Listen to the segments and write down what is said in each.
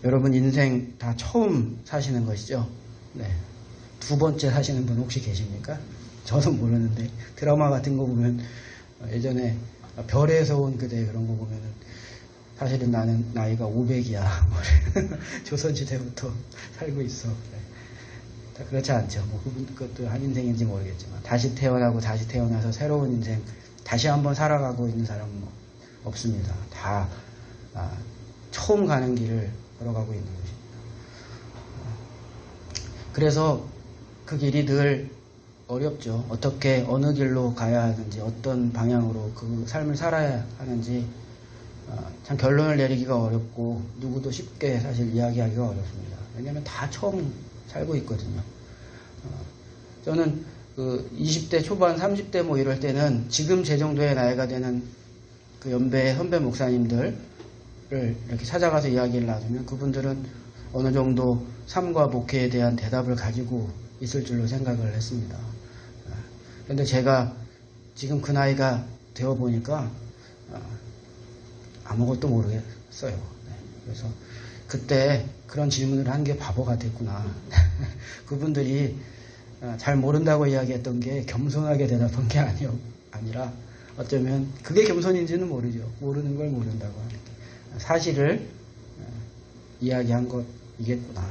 여러분 인생 다 처음 사시는 것이죠. 네. 두 번째 사시는 분 혹시 계십니까? 저도 모르는데 드라마 같은 거 보면 예전에 별에서 온 그대 그런 거 보면은 사실은 나는 나이가 500이야. 조선시대부터 살고 있어. 네. 그렇지 않죠. 뭐 그것도 한 인생인지 모르겠지만 다시 태어나고 다시 태어나서 새로운 인생 다시 한번 살아가고 있는 사람은 없습니다. 다 처음 가는 길을 걸어가고 있는 것입니다. 그래서 그 길이 늘 어렵죠. 어떻게 어느 길로 가야 하는지 어떤 방향으로 그 삶을 살아야 하는지 참 결론을 내리기가 어렵고 누구도 쉽게 사실 이야기하기가 어렵습니다. 왜냐하면 다 처음 살고 있거든요. 저는 그 20대 초반 30대 뭐 이럴 때는 지금 제 정도의 나이가 되는 그 연배 선배 목사님들을 이렇게 찾아가서 이야기를 나누면 그분들은 어느 정도 삶과 목회에 대한 대답을 가지고 있을 줄로 생각을 했습니다. 그런데 제가 지금 그 나이가 되어 보니까 아무것도 모르겠어요. 그래서 그때 그런 질문을 한 게 바보 같았구나. 그분들이 잘 모른다고 이야기했던 게 겸손하게 대답한 게 아니라 어쩌면 그게 겸손인지는 모르죠. 모르는 걸 모른다고 하는 게. 사실을 이야기한 것이겠구나.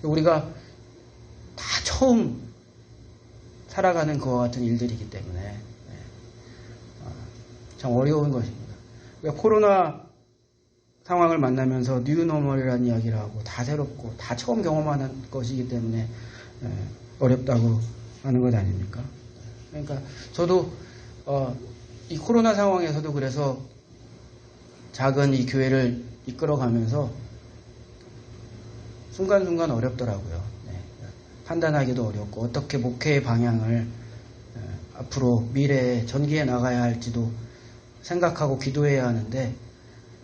우리가 다 처음 살아가는 그와 같은 일들이기 때문에 참 어려운 것입니다. 코로나 상황을 만나면서 뉴노멀이라는 이야기를 하고 다 새롭고 다 처음 경험하는 것이기 때문에 어렵다고 하는 것 아닙니까? 그러니까 저도 이 코로나 상황에서도 그래서 작은 이 교회를 이끌어가면서 순간순간 어렵더라고요. 판단하기도 어렵고 어떻게 목회의 방향을 앞으로 미래에 전기해 나가야 할지도 생각하고 기도해야 하는데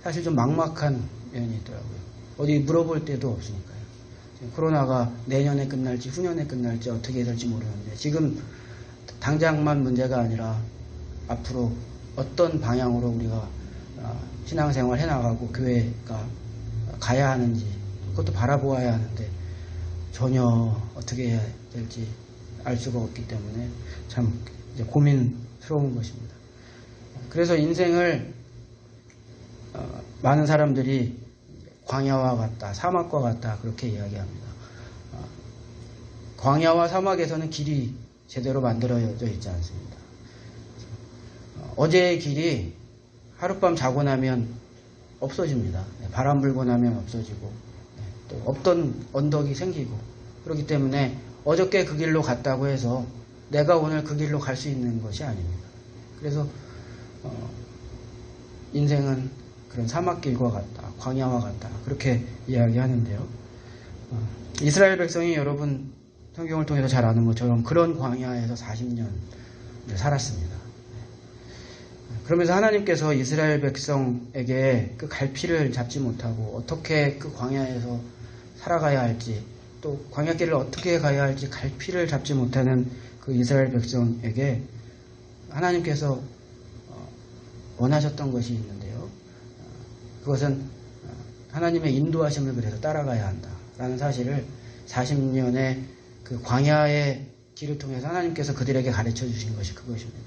사실 좀 막막한 면이 있더라고요. 어디 물어볼 데도 없으니까요. 코로나가 내년에 끝날지 후년에 끝날지 어떻게 될지 모르는데 지금 당장만 문제가 아니라 앞으로 어떤 방향으로 우리가 신앙생활 해나가고 교회가 가야 하는지 그것도 바라보아야 하는데 전혀 어떻게 해야 될지 알 수가 없기 때문에 참 이제 고민스러운 것입니다. 그래서 인생을 많은 사람들이 광야와 같다, 사막과 같다 그렇게 이야기합니다. 광야와 사막에서는 길이 제대로 만들어져 있지 않습니다. 어제의 길이 하룻밤 자고 나면 없어집니다. 바람 불고 나면 없어지고 또 없던 언덕이 생기고 그렇기 때문에 어저께 그 길로 갔다고 해서 내가 오늘 그 길로 갈 수 있는 것이 아닙니다. 그래서 인생은 그런 사막길과 같다, 광야와 같다 그렇게 이야기하는데요. 이스라엘 백성이 여러분 성경을 통해서 잘 아는 것처럼 그런 광야에서 40년 살았습니다. 그러면서 하나님께서 이스라엘 백성에게 그 갈피를 잡지 못하고 어떻게 그 광야에서 살아가야 할지 또 광야길을 어떻게 가야 할지 갈피를 잡지 못하는 그 이스라엘 백성에게 하나님께서 원하셨던 것이 있는데요. 그것은 하나님의 인도하심을 그래서 따라가야 한다라는 사실을 40년의 그 광야의 길을 통해서 하나님께서 그들에게 가르쳐 주신 것이 그것입니다.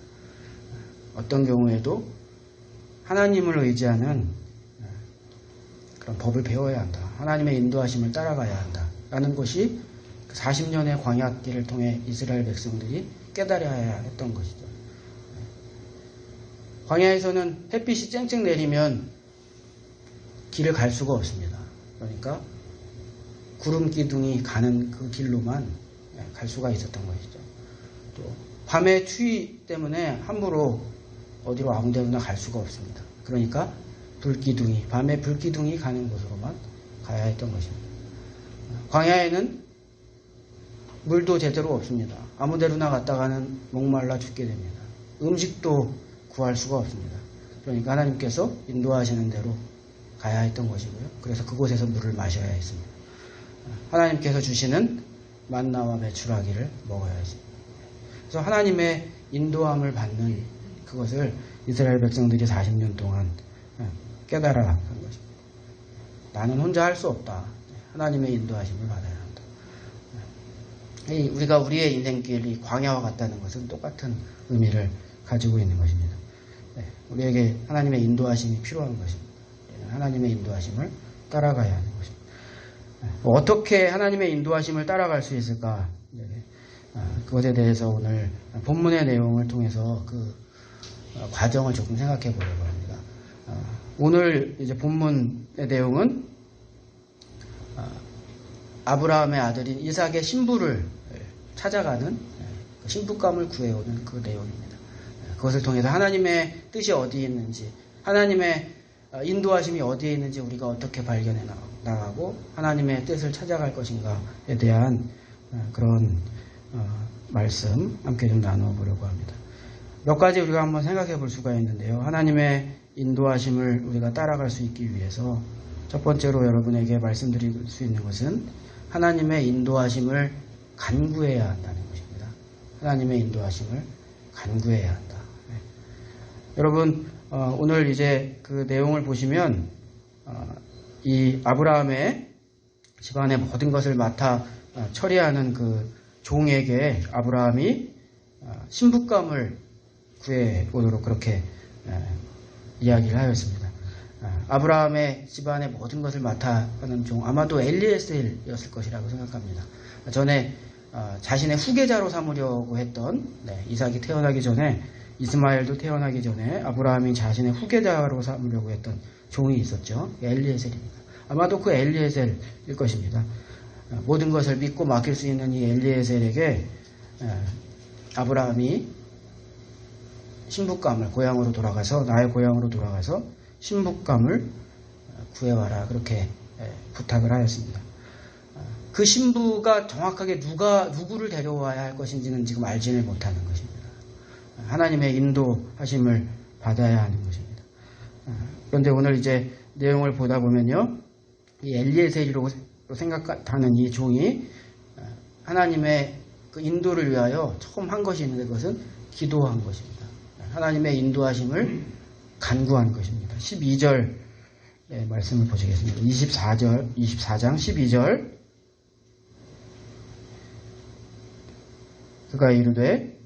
어떤 경우에도 하나님을 의지하는 그런 법을 배워야 한다. 하나님의 인도하심을 따라가야 한다라는 것이 40년의 광야길을 통해 이스라엘 백성들이 깨달아야 했던 것이죠. 광야에서는 햇빛이 쨍쨍 내리면 길을 갈 수가 없습니다. 그러니까 구름 기둥이 가는 그 길로만 갈 수가 있었던 것이죠. 또 밤의 추위 때문에 함부로 어디로 아무 데나 갈 수가 없습니다. 그러니까 불기둥이, 밤에 불기둥이 가는 곳으로만 가야 했던 것입니다. 광야에는 물도 제대로 없습니다. 아무 데로나 갔다가는 목말라 죽게 됩니다. 음식도 구할 수가 없습니다. 그러니까 하나님께서 인도하시는 대로 가야 했던 것이고요. 그래서 그곳에서 물을 마셔야 했습니다. 하나님께서 주시는 만나와 메추라기를 먹어야 했습니다. 그래서 하나님의 인도함을 받는 그것을 이스라엘 백성들이 40년 동안 깨달아 간 것입니다. 나는 혼자 할 수 없다. 하나님의 인도하심을 받아야 한다. 우리가 우리의 인생길이 광야와 같다는 것은 똑같은 의미를 가지고 있는 것입니다. 우리에게 하나님의 인도하심이 필요한 것입니다. 하나님의 인도하심을 따라가야 하는 것입니다. 어떻게 하나님의 인도하심을 따라갈 수 있을까? 그것에 대해서 오늘 본문의 내용을 통해서 그 과정을 조금 생각해 보려고 합니다. 오늘 이제 본문의 내용은 아브라함의 아들인 이삭의 신부를 찾아가는 신부감을 구해오는 그 내용입니다. 그것을 통해서 하나님의 뜻이 어디에 있는지, 하나님의 인도하심이 어디에 있는지 우리가 어떻게 발견해 나가고 하나님의 뜻을 찾아갈 것인가에 대한 그런 말씀 함께 좀 나눠보려고 합니다. 몇 가지 우리가 한번 생각해 볼 수가 있는데요. 하나님의 인도하심을 우리가 따라갈 수 있기 위해서 첫 번째로 여러분에게 말씀드릴 수 있는 것은 하나님의 인도하심을 간구해야 한다는 것입니다. 하나님의 인도하심을 간구해야 한다. 여러분 오늘 이제 그 내용을 보시면 이 아브라함의 집안의 모든 것을 맡아 처리하는 그 종에게 아브라함이 신부감을 구해오도록 그렇게 이야기를 하였습니다. 아브라함의 집안의 모든 것을 맡아 하는 종, 아마도 엘리에셀이었을 것이라고 생각합니다. 전에 자신의 후계자로 삼으려고 했던 이삭이 태어나기 전에, 이스마엘도 태어나기 전에 아브라함이 자신의 후계자로 삼으려고 했던 종이 있었죠. 엘리에셀입니다. 아마도 그 엘리에셀일 것입니다. 모든 것을 믿고 맡길 수 있는 이 엘리에셀에게 아브라함이 신부감을, 고향으로 돌아가서, 나의 고향으로 돌아가서 신부감을 구해와라, 그렇게 부탁을 하였습니다. 그 신부가 정확하게 누구를 데려와야 할 것인지는 지금 알지는 못하는 것입니다. 하나님의 인도하심을 받아야 하는 것입니다. 그런데 오늘 이제 내용을 보다 보면요, 이 엘리에셀이라고 생각하는 이 종이 하나님의 그 인도를 위하여 처음 한 것이 있는데 그것은 기도한 것입니다. 하나님의 인도하심을 간구한 것입니다. 12절 말씀을 보시겠습니다. 24장 12절. 그가 이르되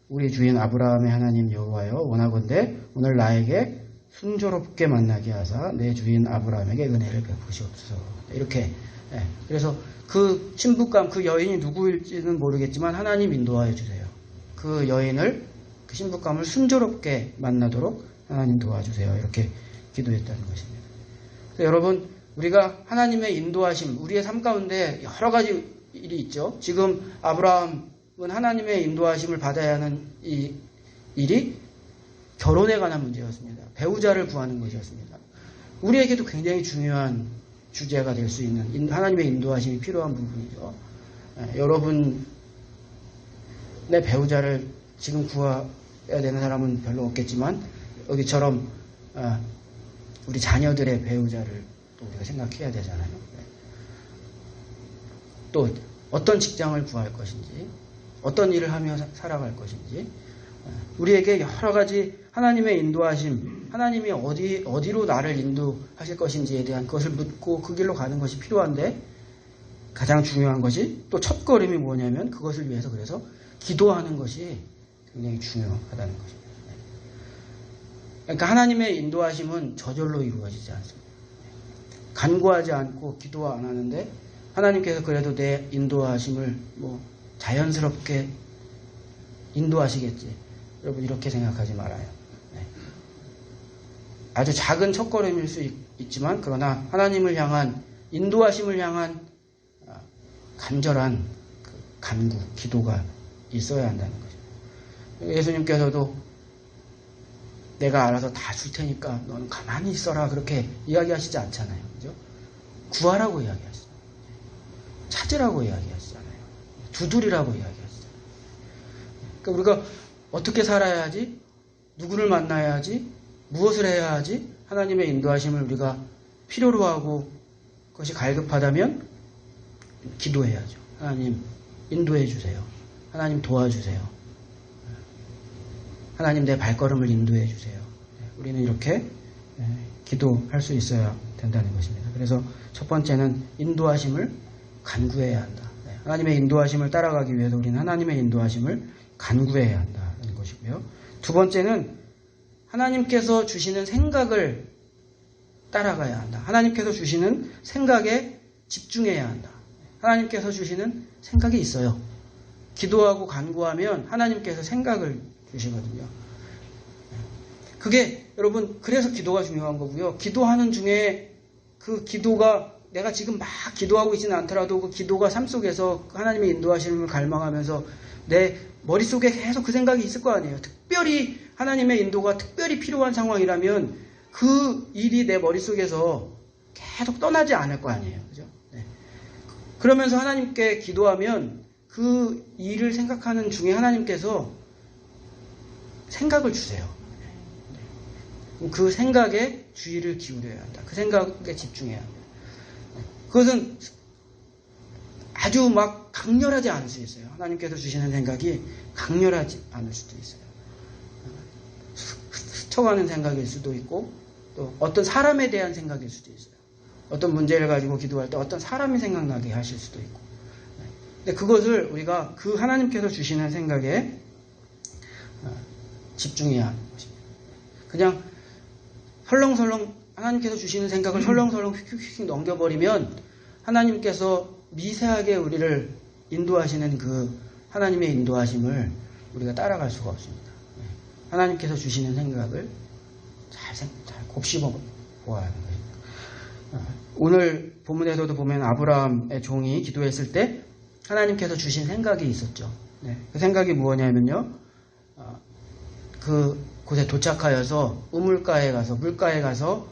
우리 주인 아브라함의 하나님 여호와여, 원하건대 오늘 나에게 순조롭게 만나게 하사 내 주인 아브라함에게 은혜를 베푸시옵소서. 이렇게. 그래서 그 신부감, 그 여인이 누구일지는 모르겠지만 하나님 인도하여 주세요. 그 여인을, 그 신부감을 순조롭게 만나도록 하나님 도와주세요. 이렇게 기도했다는 것입니다. 여러분, 우리가 하나님의 인도하심, 우리의 삶 가운데 여러 가지 일이 있죠. 지금 아브라함은 하나님의 인도하심을 받아야 하는 이 일이 결혼에 관한 문제였습니다. 배우자를 구하는 것이었습니다. 우리에게도 굉장히 중요한 주제가 될 수 있는 하나님의 인도하심이 필요한 부분이죠. 여러분의 배우자를 지금 구해야 되는 사람은 별로 없겠지만 여기처럼 우리 자녀들의 배우자를 또 우리가 생각해야 되잖아요. 또 어떤 직장을 구할 것인지, 어떤 일을 하며 살아갈 것인지, 우리에게 여러 가지 하나님의 인도하심, 하나님이 어디로 나를 인도하실 것인지에 대한 것을 묻고 그 길로 가는 것이 필요한데, 가장 중요한 것이 또 첫걸음이 뭐냐면 그것을 위해서 그래서 기도하는 것이 굉장히 중요하다는 것입니다. 그러니까 하나님의 인도하심은 저절로 이루어지지 않습니다. 간구하지 않고 기도 안 하는데 하나님께서 그래도 내 인도하심을 자연스럽게 인도하시겠지. 여러분, 이렇게 생각하지 말아요. 아주 작은 첫걸음일 수 있지만 그러나 하나님을 향한, 인도하심을 향한 간절한 간구, 기도가 있어야 한다는 거죠. 예수님께서도 내가 알아서 다 줄 테니까 너는 가만히 있어라, 그렇게 이야기하시지 않잖아요. 그죠? 구하라고 이야기하시죠. 찾으라고 이야기하시잖아요. 두드리라고 이야기하시잖아요. 그러니까 우리가 어떻게 살아야 하지? 누구를 만나야 하지? 무엇을 해야 하지? 하나님의 인도하심을 우리가 필요로 하고 그것이 갈급하다면 기도해야죠. 하나님 인도해 주세요. 하나님 도와주세요. 하나님 내 발걸음을 인도해 주세요. 우리는 이렇게 기도할 수 있어야 된다는 것입니다. 그래서 첫 번째는 인도하심을 간구해야 한다. 하나님의 인도하심을 따라가기 위해서 우리는 하나님의 인도하심을 간구해야 한다는 것이고요. 두 번째는 하나님께서 주시는 생각을 따라가야 한다. 하나님께서 주시는 생각에 집중해야 한다. 하나님께서 주시는 생각이 있어요. 기도하고 간구하면 하나님께서 생각을 주시거든요. 그게 여러분 그래서 기도가 중요한 거고요. 기도하는 중에 그 기도가 내가 지금 막 기도하고 있지는 않더라도 그 기도가 삶 속에서 하나님의 인도하심을 갈망하면서 내 머릿속에 계속 그 생각이 있을 거 아니에요. 특별히 하나님의 인도가 특별히 필요한 상황이라면 그 일이 내 머릿속에서 계속 떠나지 않을 거 아니에요. 그죠? 네. 그러면서 하나님께 기도하면 그 일을 생각하는 중에 하나님께서 생각을 주세요. 그 생각에 주의를 기울여야 한다. 그 생각에 집중해야 한다. 그것은 아주 막 강렬하지 않을 수 있어요. 하나님께서 주시는 생각이 강렬하지 않을 수도 있어요. 스쳐가는 생각일 수도 있고 또 어떤 사람에 대한 생각일 수도 있어요. 어떤 문제를 가지고 기도할 때 어떤 사람이 생각나게 하실 수도 있고. 근데 그것을 우리가 그 하나님께서 주시는 생각에 집중해야 하는 것입니다. 그냥 설렁설렁 하나님께서 주시는 생각을 설렁설렁 휙휙휙 넘겨버리면 하나님께서 미세하게 우리를 인도하시는 그 하나님의 인도하심을 우리가 따라갈 수가 없습니다. 하나님께서 주시는 생각을 잘 곱씹어 보아야 하는 것입니다. 오늘 본문에서도 보면 아브라함의 종이 기도했을 때 하나님께서 주신 생각이 있었죠. 그 생각이 무엇냐면요. 그 곳에 도착하여서 우물가에 가서 물가에 가서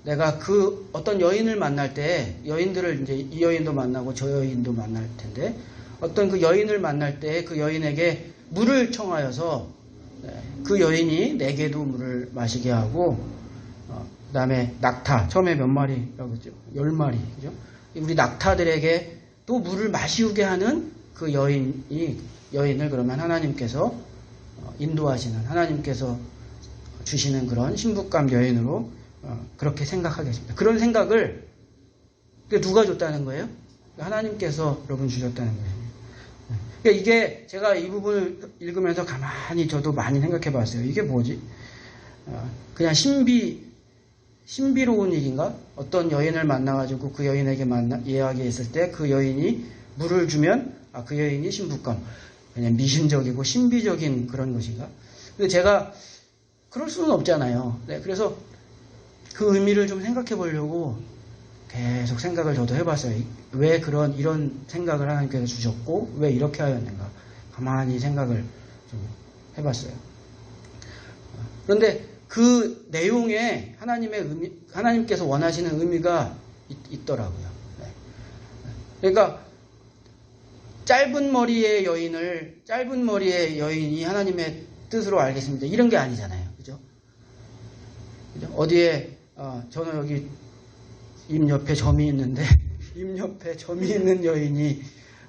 내가 그 어떤 여인을 만날 때 여인들을 이제 이 여인도 만나고 저 여인도 만날 텐데 어떤 그 여인을 만날 때 그 여인에게 물을 청하여서 그 여인이 내게도 물을 마시게 하고 그 다음에 낙타 처음에 몇 마리라고 그랬죠? 10마리 그죠? 우리 낙타들에게 또 물을 마시우게 하는 그 여인을 그러면 하나님께서 인도하시는 하나님께서 주시는 그런 신부감 여인으로 그렇게 생각하겠습니다. 그런 생각을 누가 줬다는 거예요? 하나님께서 여러분 주셨다는 거예요. 그러니까 이게 제가 이 부분을 읽으면서 가만히 저도 많이 생각해 봤어요. 이게 뭐지? 그냥 신비로운 일인가? 어떤 여인을 만나가지고 그 여인에게 이야기했을 때 그 여인이 물을 주면 그 여인이 신부감. 그냥 미신적이고 신비적인 그런 것인가? 근데 제가 그럴 수는 없잖아요. 네, 그래서 그 의미를 좀 생각해 보려고 계속 생각을 저도 해봤어요. 왜 이런 생각을 하나님께서 주셨고 왜 이렇게 하였는가? 가만히 생각을 좀 해봤어요. 그런데 그 내용에 하나님께서 원하시는 의미가 있더라고요. 네. 그러니까 짧은 머리의 여인이 하나님의 뜻으로 알겠습니다. 이런 게 아니잖아요. 그죠? 어디에, 저는 여기 입 옆에 점이 있는데, 입 옆에 점이 있는 여인이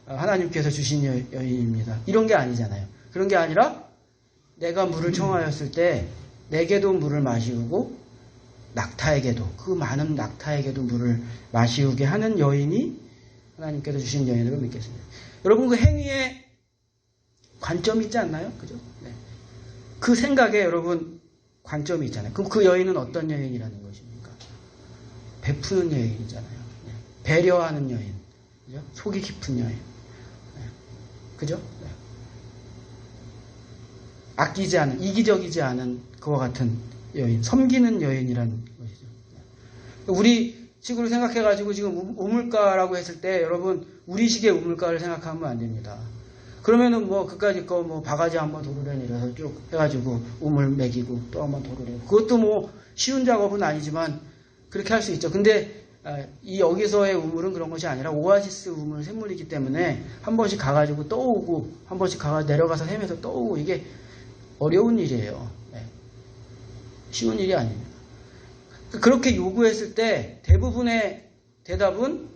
하나님께서 주신 여인입니다. 이런 게 아니잖아요. 그런 게 아니라 내가 물을 청하였을 때 내게도 물을 마시우고 낙타에게도 그 많은 낙타에게도 물을 마시우게 하는 여인이 하나님께서 주신 여인으로 믿겠습니다. 여러분 그 행위에 관점이 있지 않나요? 그죠? 네. 그 생각에 여러분 관점이 있잖아요. 그럼 그 여인은 어떤 여인이라는 것입니까? 베푸는 여인이잖아요. 네. 배려하는 여인, 그죠? 속이 깊은 여인, 네. 그죠? 네. 아끼지 않은, 이기적이지 않은 그와 같은 여인, 섬기는 여인이라는 것이죠. 네. 우리 식으로 생각해가지고 지금 우물가라고 했을 때 여러분 우리식의 우물가를 생각하면 안 됩니다. 그러면은 뭐 그까짓 거 뭐 바가지 한번 도르래 내려서 쭉 해가지고 우물 매기고 또 한번 도르래. 그것도 뭐 쉬운 작업은 아니지만 그렇게 할 수 있죠. 근데 이 여기서의 우물은 그런 것이 아니라 오아시스 우물 샘물이기 때문에 한 번씩 가가지고 떠오고 한 번씩 내려가서 샘에서 떠오고 이게 어려운 일이에요. 네. 쉬운 일이 아닙니다. 그렇게 요구했을 때 대부분의 대답은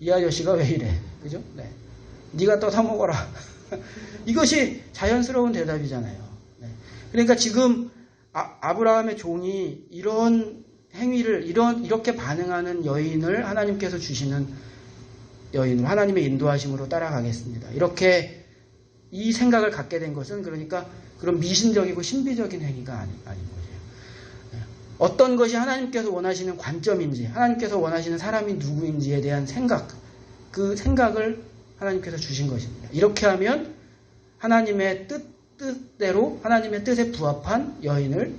이 아저씨가 왜 이래? 그죠? 네. 네가 떠서 먹어라. 이것이 자연스러운 대답이잖아요. 네. 그러니까 지금 아브라함의 종이 이런 행위를 이렇게 반응하는 여인을 하나님께서 주시는 여인을 하나님의 인도하심으로 따라가겠습니다. 이렇게 이 생각을 갖게 된 것은 그러니까 그런 미신적이고 신비적인 행위가 아닌 거예요. 어떤 것이 하나님께서 원하시는 관점인지, 하나님께서 원하시는 사람이 누구인지에 대한 생각, 그 생각을 하나님께서 주신 것입니다. 이렇게 하면 하나님의 뜻대로 하나님의 뜻에 부합한 여인을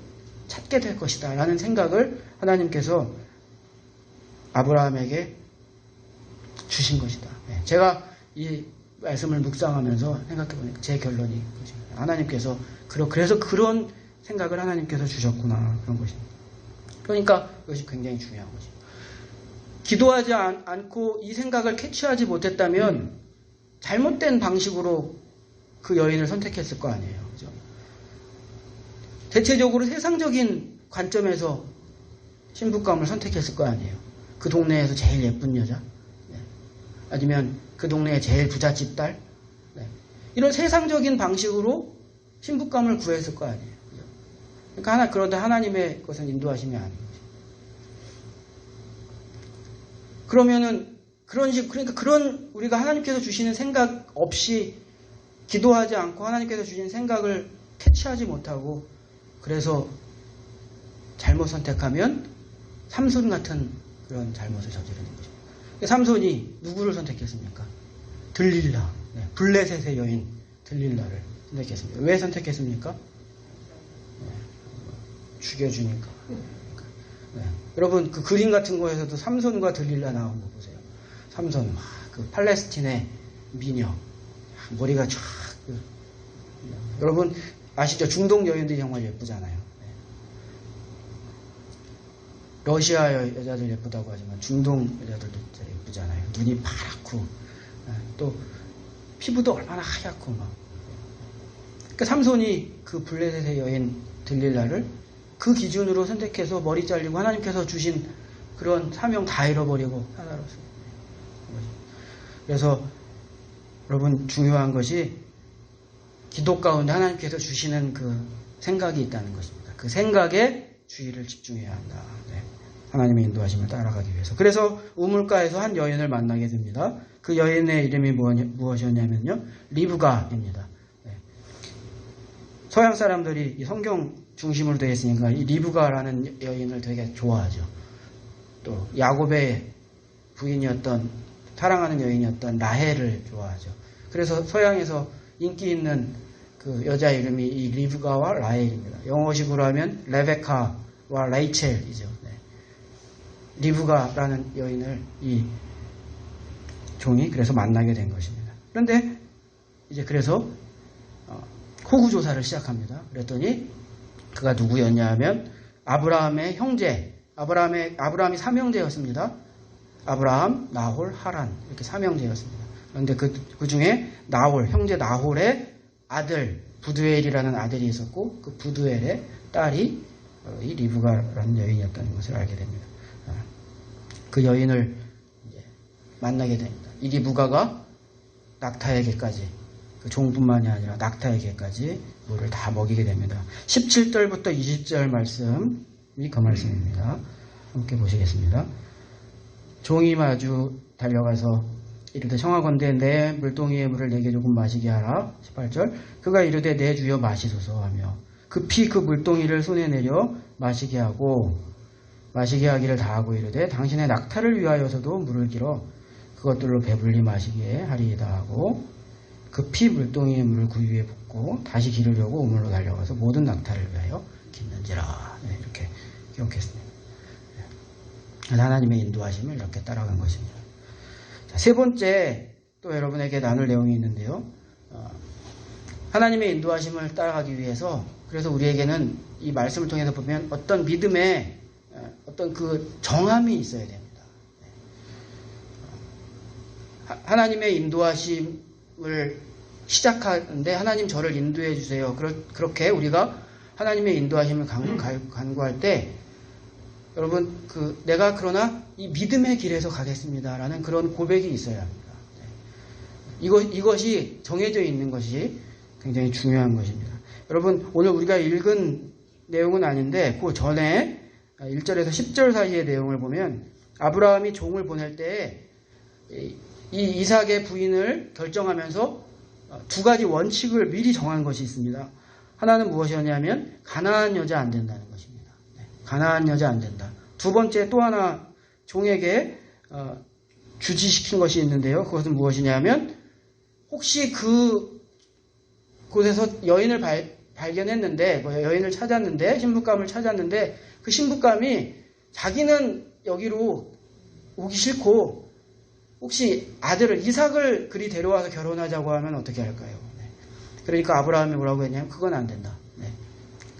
찾게 될 것이다 라는 생각을 하나님께서 아브라함에게 주신 것이다. 제가 이 말씀을 묵상하면서 생각해보니까 제 결론이 하나님께서 그래서 그런 생각을 하나님께서 주셨구나 그런 것입니다. 그러니까 이것이 굉장히 중요한 것입니다. 기도하지 않고 이 생각을 캐치하지 못했다면 잘못된 방식으로 그 여인을 선택했을 거 아니에요. 그죠? 대체적으로 세상적인 관점에서 신부감을 선택했을 거 아니에요. 그 동네에서 제일 예쁜 여자, 아니면 그 동네의 제일 부잣집 딸, 이런 세상적인 방식으로 신부감을 구했을 거 아니에요. 그죠? 그러니까 그런데 하나님의 것은 인도하심이 아닌 거죠. 그러니까 그런 우리가 하나님께서 주시는 생각 없이 기도하지 않고 하나님께서 주신 생각을 캐치하지 못하고 그래서 잘못 선택하면 삼손 같은 그런 잘못을 저지르는 거죠. 삼손이 누구를 선택했습니까? 들릴라, 블레셋의 여인 들릴라를 선택했습니다. 왜 선택했습니까? 죽여주니까. 여러분 그 그림 같은 거에서도 삼손과 들릴라 나온 거 보세요. 삼손 그 팔레스틴의 미녀 머리가 쫙 여러분 아시죠? 중동 여인들이 정말 예쁘잖아요. 러시아 여자들 예쁘다고 하지만 중동 여자들도 예쁘잖아요. 눈이 파랗고 또 피부도 얼마나 하얗고 막. 그러니까 삼손이 그 블레셋의 여인 들릴라를 그 기준으로 선택해서 머리 잘리고 하나님께서 주신 그런 사명 다 잃어버리고 하나로서. 그래서 여러분 중요한 것이 기도 가운데 하나님께서 주시는 그 생각이 있다는 것입니다. 그 생각에 주의를 집중해야 한다. 하나님의 인도하심을 따라가기 위해서. 그래서 우물가에서 한 여인을 만나게 됩니다. 그 여인의 이름이 무엇이었냐면요. 리브가입니다. 서양 사람들이 이 성경 중심으로 되어 있으니까 이 리브가라는 여인을 되게 좋아하죠. 또 야곱의 부인이었던 사랑하는 여인이었던 라헬을 좋아하죠. 그래서 서양에서 인기 있는 그 여자 이름이 이 리브가와 라헬입니다. 영어식으로 하면 레베카와 레이첼이죠. 리브가라는 여인을 이 종이 그래서 만나게 된 것입니다. 그런데 이제 그래서 호구 조사를 시작합니다. 그랬더니 그가 누구였냐 하면 아브라함의 형제, 아브라함이 삼형제였습니다. 아브라함, 나홀, 하란 이렇게 삼형제였습니다. 그런데 그 중에 나홀, 형제 나홀의 아들 부두엘이라는 아들이 있었고 그 부두엘의 딸이 이 리브가라는 여인이었다는 것을 알게 됩니다. 그 여인을 이제 만나게 됩니다. 이 리브가가 낙타에게까지 그 종뿐만이 아니라 낙타에게까지 물을 다 먹이게 됩니다. 17절부터 20절 말씀이 그 말씀입니다. 함께 보시겠습니다. 종이 마주 달려가서 이르되 청하건대 내 물동이의 물을 내게 조금 마시게 하라. 18절 그가 이르되 내 주여 마시소서 하며 급히 그 물동이를 손에 내려 마시게 하기를 다하고 이르되 당신의 낙타를 위하여서도 물을 길어 그것들로 배불리 마시게 하리이다 하고 급히 물동이의 물을 그 위에 붓고 다시 기르려고 우물로 달려가서 모든 낙타를 위하여 깃는지라. 이렇게 기록했습니다. 하나님의 인도하심을 이렇게 따라간 것입니다. 자, 세 번째 또 여러분에게 나눌 내용이 있는데요. 하나님의 인도하심을 따라가기 위해서 그래서 우리에게는 이 말씀을 통해서 보면 어떤 믿음의 어떤 그 정함이 있어야 됩니다. 하나님의 인도하심을 시작하는데 하나님 저를 인도해 주세요. 그렇게 우리가 하나님의 인도하심을 간구할 때 여러분 내가 그러나 이 믿음의 길에서 가겠습니다라는 그런 고백이 있어야 합니다. 이것이 정해져 있는 것이 굉장히 중요한 것입니다. 여러분 오늘 우리가 읽은 내용은 아닌데 그 전에 1절에서 10절 사이의 내용을 보면 아브라함이 종을 보낼 때에 이 이삭의 부인을 결정하면서 두 가지 원칙을 미리 정한 것이 있습니다. 하나는 무엇이었냐면 가나안 여자 안 된다는 것입니다. 가나안 여자 안 된다. 두 번째 또 하나 종에게 주지시킨 것이 있는데요. 그것은 무엇이냐면 혹시 그곳에서 여인을 발견했는데 여인을 찾았는데 신부감을 찾았는데 그 신부감이 자기는 여기로 오기 싫고 혹시 아들을 이삭을 그리 데려와서 결혼하자고 하면 어떻게 할까요? 그러니까 아브라함이 뭐라고 했냐면 그건 안 된다.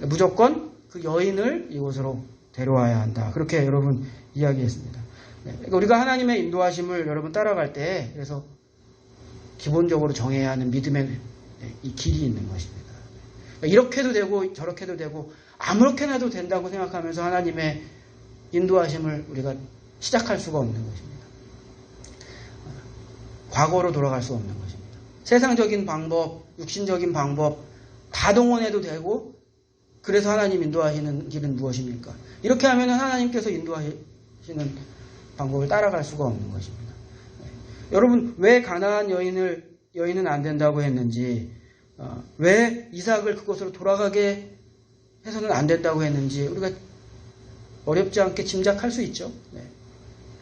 무조건 그 여인을 이곳으로 데려와야 한다. 그렇게 여러분 이야기했습니다. 그러니까 우리가 하나님의 인도하심을 여러분 따라갈 때 그래서 기본적으로 정해야 하는 믿음의 이 길이 있는 것입니다. 이렇게도 되고 저렇게도 되고 아무렇게나도 된다고 생각하면서 하나님의 인도하심을 우리가 시작할 수가 없는 것입니다. 과거로 돌아갈 수 없는 것입니다. 세상적인 방법, 육신적인 방법 다 동원해도 되고 그래서 하나님 인도하시는 길은 무엇입니까? 이렇게 하면 하나님께서 인도하시는 방법을 따라갈 수가 없는 것입니다. 여러분 왜 가나안 여인은 안 된다고 했는지 왜 이삭을 그곳으로 돌아가게 해서는 안 된다고 했는지 우리가 어렵지 않게 짐작할 수 있죠.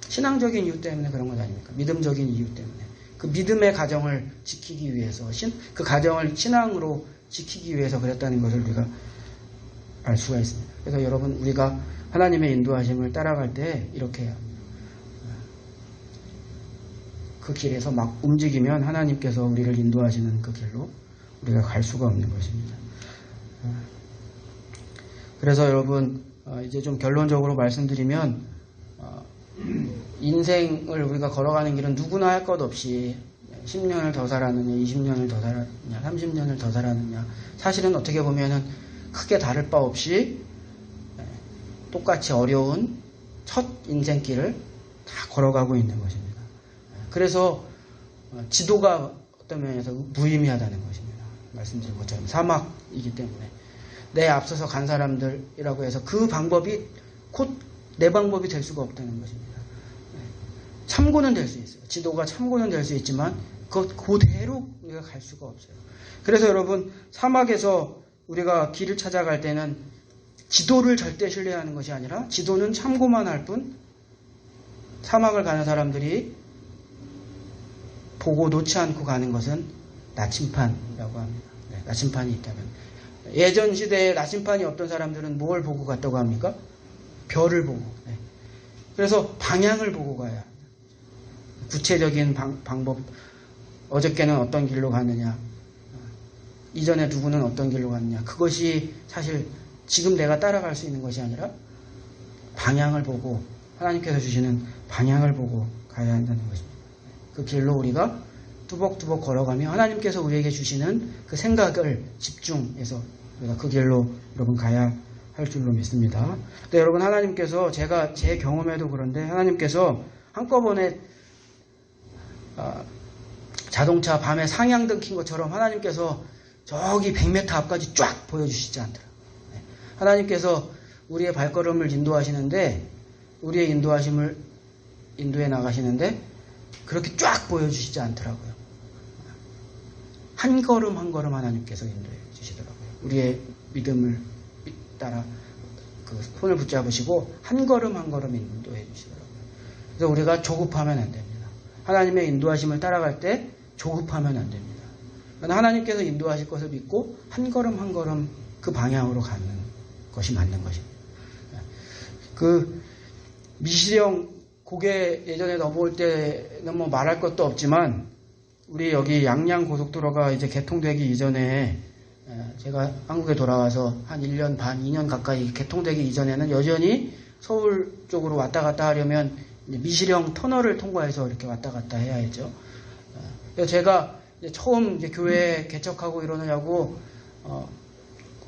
신앙적인 이유 때문에 그런 것 아닙니까? 믿음적인 이유 때문에. 그 믿음의 가정을 지키기 위해서 그 가정을 신앙으로 지키기 위해서 그랬다는 것을 우리가 알 수가 있습니다. 그래서 여러분 우리가 하나님의 인도하심을 따라갈 때 이렇게 그 길에서 막 움직이면 하나님께서 우리를 인도하시는 그 길로 우리가 갈 수가 없는 것입니다. 그래서 여러분 이제 좀 결론적으로 말씀드리면 인생을 우리가 걸어가는 길은 누구나 할 것 없이 10년을 더 살았느냐 20년을 더 살았느냐 30년을 더 살았느냐 사실은 어떻게 보면은 크게 다를 바 없이 똑같이 어려운 첫 인생길을 다 걸어가고 있는 것입니다. 그래서 지도가 어떤 면에서 무의미하다는 것입니다. 말씀드린 것처럼 사막이기 때문에 내 앞서서 간 사람들이라고 해서 그 방법이 곧 내 방법이 될 수가 없다는 것입니다. 참고는 될 수 있어요. 지도가 참고는 될 수 있지만 그대로 우리가 갈 수가 없어요. 그래서 여러분 사막에서 우리가 길을 찾아갈 때는 지도를 절대 신뢰하는 것이 아니라 지도는 참고만 할 뿐 사막을 가는 사람들이 보고 놓지 않고 가는 것은 나침판이라고 합니다. 나침판이 있다면 예전 시대에 나침판이 없던 사람들은 뭘 보고 갔다고 합니까? 별을 보고. 그래서 방향을 보고 가야 합니다. 구체적인 방법 어저께는 어떤 길로 갔느냐 이전에 누구는 어떤 길로 갔느냐 그것이 사실 지금 내가 따라갈 수 있는 것이 아니라 방향을 보고 하나님께서 주시는 방향을 보고 가야 한다는 것입니다. 그 길로 우리가 뚜벅뚜벅 걸어가며 하나님께서 우리에게 주시는 그 생각을 집중해서 우리가 그 길로 여러분 가야 할 줄로 믿습니다. 근데 여러분 하나님께서 제가 제 경험에도 그런데 하나님께서 한꺼번에 자동차 밤에 상향등 킨 것처럼 하나님께서 저기 100m 앞까지 쫙 보여주시지 않더라고요. 하나님께서 우리의 발걸음을 인도하시는데 우리의 인도해 나가시는데 그렇게 쫙 보여주시지 않더라고요. 한 걸음 한 걸음 하나님께서 인도해 주시더라고요. 우리의 믿음을 따라 그 손을 붙잡으시고 한 걸음 한 걸음 인도해 주시더라고요. 그래서 우리가 조급하면 안 됩니다. 하나님의 인도하심을 따라갈 때 조급하면 안 됩니다. 하나님께서 인도하실 것을 믿고 한 걸음 한 걸음 그 방향으로 가는 것이 맞는 것입니다. 그 미시령 고개 예전에 넘어올 때는 뭐 말할 것도 없지만 우리 여기 양양 고속도로가 이제 개통되기 이전에 제가 한국에 돌아와서 한 1년 반, 2년 가까이 개통되기 이전에는 여전히 서울 쪽으로 왔다 갔다 하려면 미시령 터널을 통과해서 이렇게 왔다 갔다 해야 했죠. 그래서 제가 이제 처음 이제 교회 개척하고 이러느냐고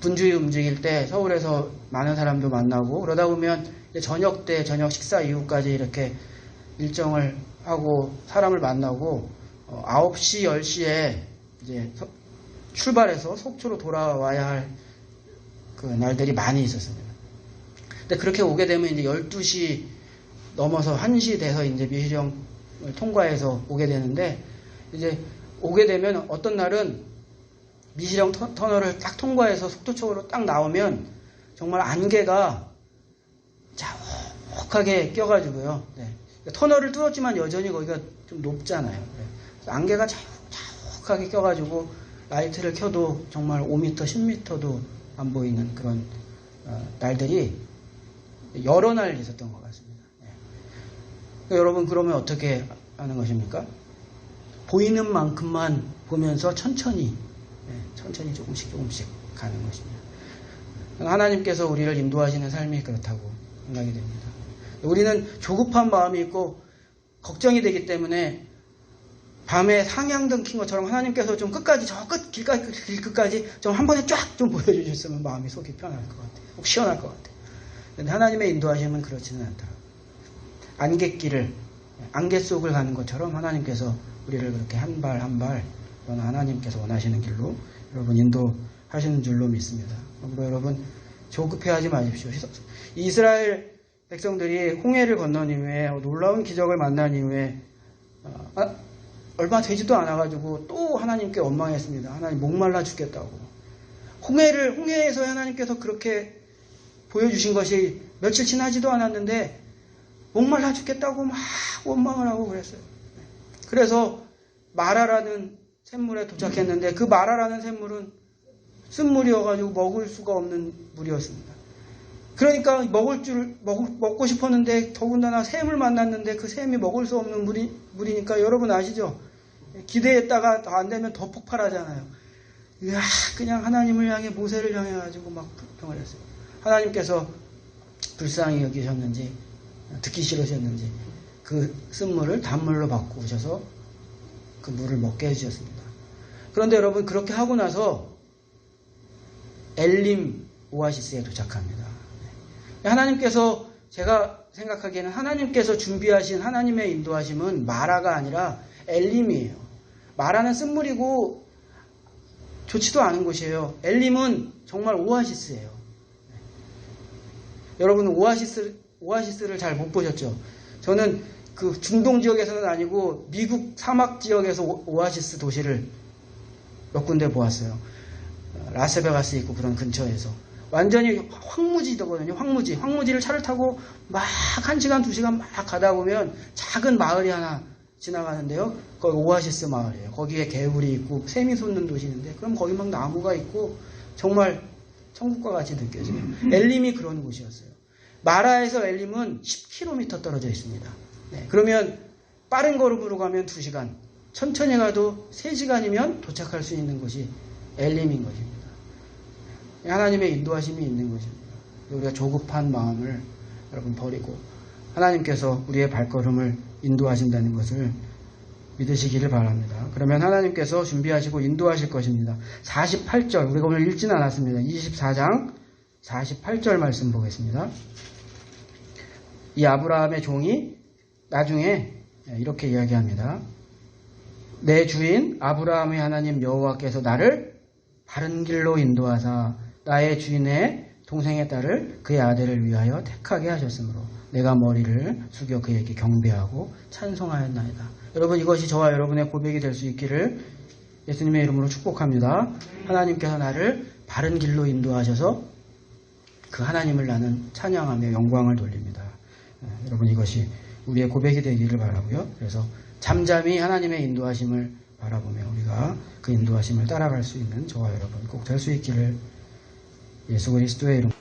분주히 움직일 때 서울에서 많은 사람도 만나고 그러다 보면 이제 저녁 때 저녁 식사 이후까지 이렇게 일정을 하고 사람을 만나고 9시, 10시에 이제 출발해서 속초로 돌아와야 할 그 날들이 많이 있었습니다. 근데 그렇게 오게 되면 이제 12시 넘어서 1시 돼서 이제 미시령을 통과해서 오게 되는데, 이제 오게 되면 어떤 날은 미시령 터널을 딱 통과해서 속도초로 딱 나오면 정말 안개가 자욱하게 껴가지고요. 네. 터널을 뚫었지만 여전히 거기가 좀 높잖아요. 그래서 안개가 자욱하게 껴가지고 라이트를 켜도 정말 5m, 10m도 안 보이는 그런 날들이 여러 날 있었던 것 같습니다. 네. 여러분, 그러면 어떻게 하는 것입니까? 보이는 만큼만 보면서 천천히 조금씩 가는 것입니다. 하나님께서 우리를 인도하시는 삶이 그렇다고 생각이 됩니다. 우리는 조급한 마음이 있고 걱정이 되기 때문에 밤에 상향등 킨 것처럼 하나님께서 좀 끝까지 길 끝까지 좀 한 번에 쫙 좀 보여주셨으면 마음이 속이 편할 것 같아요. 속 시원할 것 같아요. 그런데 하나님의 인도하심은 그렇지는 않더라고요. 안개 속을 가는 것처럼 하나님께서 우리를 그렇게 한 발 한 발 하나님께서 원하시는 길로 여러분 인도하시는 줄로 믿습니다. 여러분 조급해하지 마십시오. 이스라엘 백성들이 홍해를 건넌 이후에 놀라운 기적을 만난 이후에 얼마 되지도 않아가지고 또 하나님께 원망했습니다. 하나님 목말라 죽겠다고. 홍해에서 하나님께서 그렇게 보여주신 것이 며칠 지나지도 않았는데 목말라 죽겠다고 막 원망을 하고 그랬어요. 그래서 마라라는 샘물에 도착했는데 그 마라라는 샘물은 쓴물이어가지고 먹을 수가 없는 물이었습니다. 그러니까 먹고 싶었는데 더군다나 샘을 만났는데 그 샘이 먹을 수 없는 물이니까 여러분 아시죠? 기대했다가 더 안 되면 더 폭발하잖아요. 그냥 하나님을 향해 모세를 향해가지고 막 불평을 했어요. 하나님께서 불쌍히 여기셨는지 듣기 싫으셨는지 그 쓴물을 단물로 바꾸셔서 그 물을 먹게 해주셨습니다. 그런데 여러분 그렇게 하고 나서 엘림 오아시스에 도착합니다. 하나님께서 제가 생각하기에는 하나님께서 준비하신 하나님의 인도하심은 마라가 아니라 엘림이에요. 마라는 쓴물이고 좋지도 않은 곳이에요. 엘림은 정말 오아시스예요. 여러분은 오아시스를 잘 못 보셨죠? 저는 그 중동 지역에서는 아니고 미국 사막 지역에서 오아시스 도시를 몇 군데 보았어요. 라스베가스 있고 그런 근처에서. 완전히 황무지거든요. 황무지를 차를 타고 막 1시간, 2시간 막 가다 보면 작은 마을이 하나 지나가는데요. 거기 오아시스 마을이에요. 거기에 개울이 있고 샘이 솟는 도시인데 그럼 거기 막 나무가 있고 정말 천국과 같이 느껴져요. 엘림이 그런 곳이었어요. 마라에서 엘림은 10km 떨어져 있습니다. 네, 그러면 빠른 걸음으로 가면 2시간, 천천히 가도 3시간이면 도착할 수 있는 곳이 엘림인 것입니다. 하나님의 인도하심이 있는 것입니다. 우리가 조급한 마음을 여러분 버리고 하나님께서 우리의 발걸음을 인도하신다는 것을 믿으시기를 바랍니다. 그러면 하나님께서 준비하시고 인도하실 것입니다. 48절, 우리가 오늘 읽지는 않았습니다. 24장 48절 말씀 보겠습니다. 이 아브라함의 종이 나중에 이렇게 이야기합니다. 내 주인 아브라함의 하나님 여호와께서 나를 바른 길로 인도하사 나의 주인의 동생의 딸을 그의 아들을 위하여 택하게 하셨으므로 내가 머리를 숙여 그에게 경배하고 찬송하였나이다. 여러분 이것이 저와 여러분의 고백이 될 수 있기를 예수님의 이름으로 축복합니다. 하나님께서 나를 바른 길로 인도하셔서 그 하나님을 나는 찬양하며 영광을 돌립니다. 여러분 이것이 우리의 고백이 되기를 바라고요. 그래서 잠잠히 하나님의 인도하심을 바라보며 우리가 그 인도하심을 따라갈 수 있는 저와 여러분 꼭 될 수 있기를 예수 그리스도의 이름